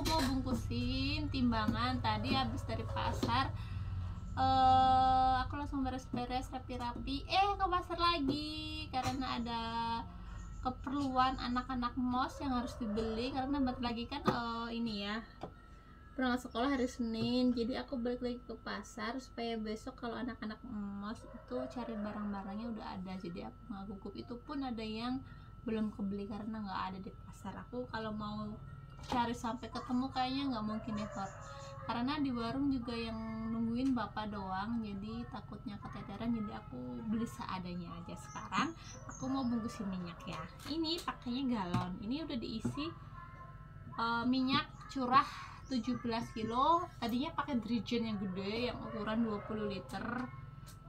aku mau bungkusin timbangan. Tadi habis dari pasar, aku langsung beres-beres rapi-rapi, ke pasar lagi karena ada keperluan anak-anak mos yang harus dibeli, karena bentar lagi kan ini ya berangkat sekolah hari Senin. Jadi aku balik lagi ke pasar supaya besok kalau anak-anak mos itu cari barang-barangnya udah ada. Jadi aku nggak gugup. Itu pun ada yang belum kebeli karena nggak ada di pasar. Aku kalau mau cari sampai ketemu kayaknya nggak mungkin effort, karena di warung juga yang nungguin bapak doang, jadi takutnya keteteran. Jadi aku beli seadanya aja. Sekarang aku mau bungkusin minyak ya. Ini pakainya galon. Ini udah diisi minyak curah 17 kilo. Tadinya pakai Drijen yang gede yang ukuran 20 liter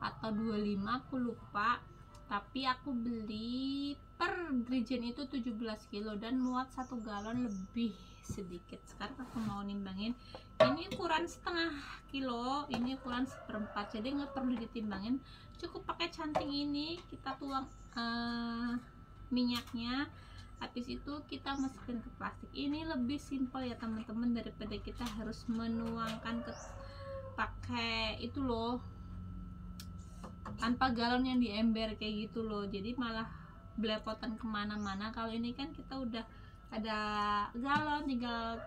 atau 25, aku lupa, tapi aku beli per Drijen itu 17 kilo dan muat 1 galon lebih sedikit. Sekarang aku mau nimbangin. Ini ukuran setengah kilo, ini ukuran seperempat, jadi nggak perlu ditimbangin, cukup pakai canting ini. Kita tuang minyaknya, habis itu kita masukin ke plastik. Ini lebih simpel ya teman-teman, daripada kita harus menuangkan ke pakai itu loh, tanpa galon yang di ember kayak gitu loh, jadi malah belepotan kemana-mana. Kalau ini kan kita udah ada galon, tinggal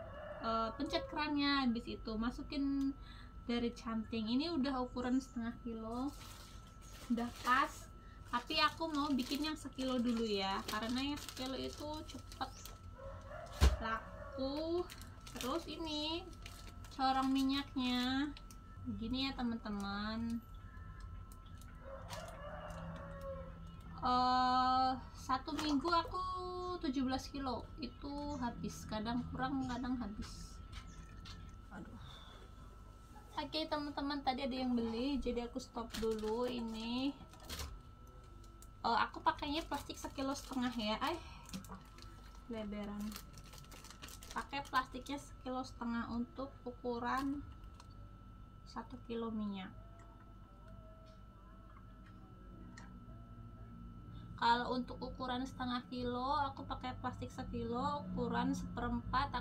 pencet kerannya, habis itu masukin dari canting. Ini udah ukuran setengah kilo, udah pas. Tapi aku mau bikin yang sekilo dulu ya, karena yang sekilo itu cepet laku. Terus ini corong minyaknya begini ya teman-teman. 1 minggu aku 17 kilo itu habis, kadang kurang kadang habis. Aduh. Oke teman-teman, tadi ada yang beli jadi aku stop dulu. Ini aku pakainya plastik 1,5 kilo ya. Lebaran pakai plastiknya 1,5 kilo untuk ukuran 1 kilo minyak. Kalau untuk ukuran setengah kilo aku pakai plastik 1 kilo, ukuran seperempat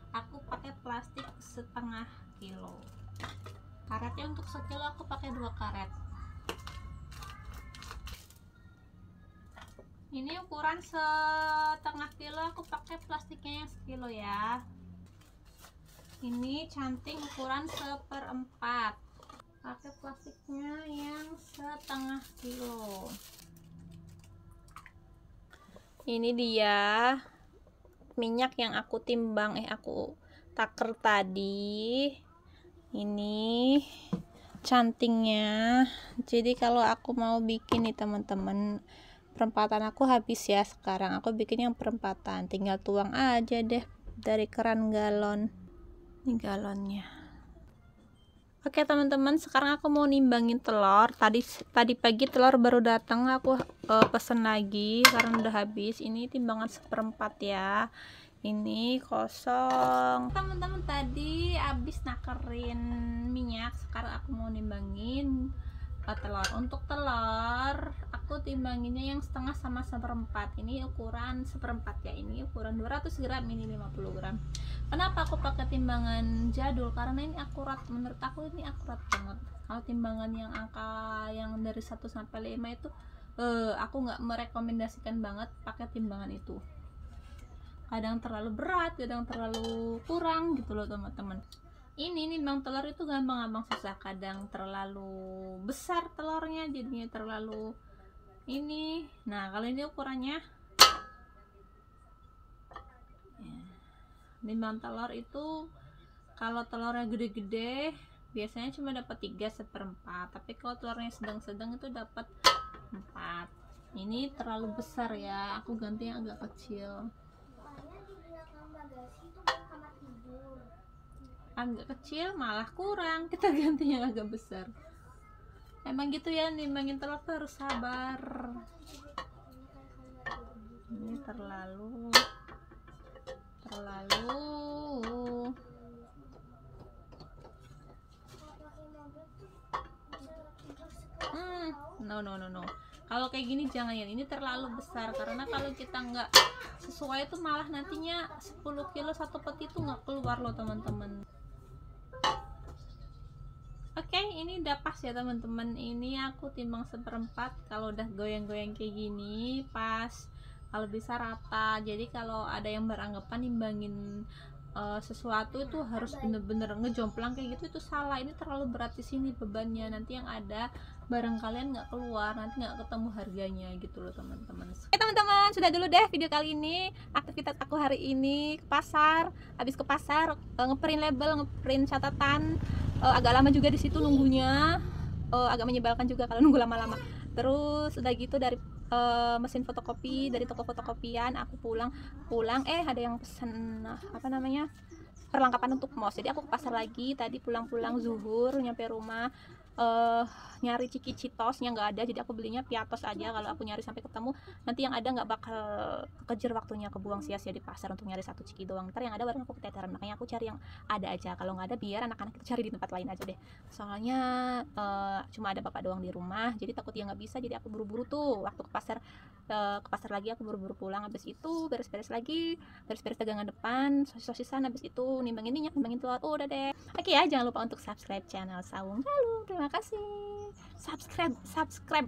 aku pakai plastik setengah kilo. Karetnya untuk 1 kilo aku pakai 2 karet. Ini ukuran setengah kilo aku pakai plastiknya yang 1 kilo ya. Ini canting ukuran seperempat, pakai plastiknya yang setengah kilo. Ini dia minyak yang aku timbang, aku taker tadi. Ini cantingnya. Jadi kalau aku mau bikin nih teman-teman, perempatan aku habis ya. Sekarang aku bikin yang perempatan, tinggal tuang aja deh dari keran galon. Ini galonnya. Oke teman-teman, sekarang aku mau nimbangin telur. Tadi pagi telur baru datang, aku pesen lagi karena udah habis. Ini timbangan seperempat ya. Ini kosong. Teman-teman, tadi habis nakerin minyak, sekarang aku mau nimbangin telur. Untuk telur aku timbanginnya yang setengah sama seperempat. Ini ukuran seperempat ya. Ini ukuran 200 gram, ini 50 gram. Kenapa aku pakai timbangan jadul? Karena ini akurat, menurut aku ini akurat banget. Kalau timbangan yang angka yang dari 1 sampai 5 itu aku nggak merekomendasikan banget pakai timbangan itu. Kadang terlalu berat, kadang terlalu kurang gitu loh teman-teman. Ini nimbang telur itu gampang susah. Kadang terlalu besar telurnya, jadinya terlalu ini. Nah kalau ini ukurannya, nimbang telur itu kalau telurnya gede-gede biasanya cuma dapat 3/4, tapi kalau telurnya sedang-sedang itu dapat 4. Ini terlalu besar ya, aku ganti yang agak kecil. Agak kecil malah kurang, kita ganti yang agak besar. Emang gitu ya, nimbangin telur tuh harus sabar. Ini terlalu no. Kalau kayak gini jangan ya, ini terlalu besar, karena kalau kita nggak sesuai itu malah nantinya 10 kilo satu peti itu nggak keluar loh teman-teman. Oke, ini udah pas ya teman-teman. Ini aku timbang seperempat. Kalau udah goyang-goyang kayak gini pas, kalau bisa rata. Jadi kalau ada yang beranggapan nimbangin sesuatu itu harus bener-bener ngejomplang kayak gitu, itu salah. Ini terlalu berat di sini bebannya, nanti yang ada barang kalian nggak keluar, nanti nggak ketemu harganya gitu loh teman-teman. Oke teman-teman, sudah dulu deh video kali ini. Aktivitas aku hari ini ke pasar. Habis ke pasar ngeprint label, ngeprint catatan. Agak lama juga di situ nunggunya, agak menyebalkan juga kalau nunggu lama-lama. Terus udah gitu dari mesin fotokopi, dari toko fotokopian aku pulang ada yang pesen apa namanya, perlengkapan untuk mos. Jadi aku ke pasar lagi tadi, pulang zuhur nyampe rumah, nyari ciki citosnya nggak ada, jadi aku belinya piatos aja. Kalau aku nyari sampai ketemu, nanti yang ada nggak bakal kekejar waktunya, kebuang sia-sia di pasar untuk nyari satu ciki doang. Ntar yang ada bareng aku keteteran, makanya aku cari yang ada aja. Kalau nggak ada biar anak-anak itu cari di tempat lain aja deh, soalnya cuma ada bapak doang di rumah, jadi takut dia nggak bisa. Jadi aku buru-buru tuh waktu ke pasar lagi, aku buru-buru pulang. Habis itu beres-beres lagi, beres-beres dagangan depan, sosis-sosisan. Habis itu nimbangin minyak, nimbangin telur. Udah deh. Oke ya, jangan lupa untuk subscribe channel Saung Galuh. Terima kasih. Subscribe.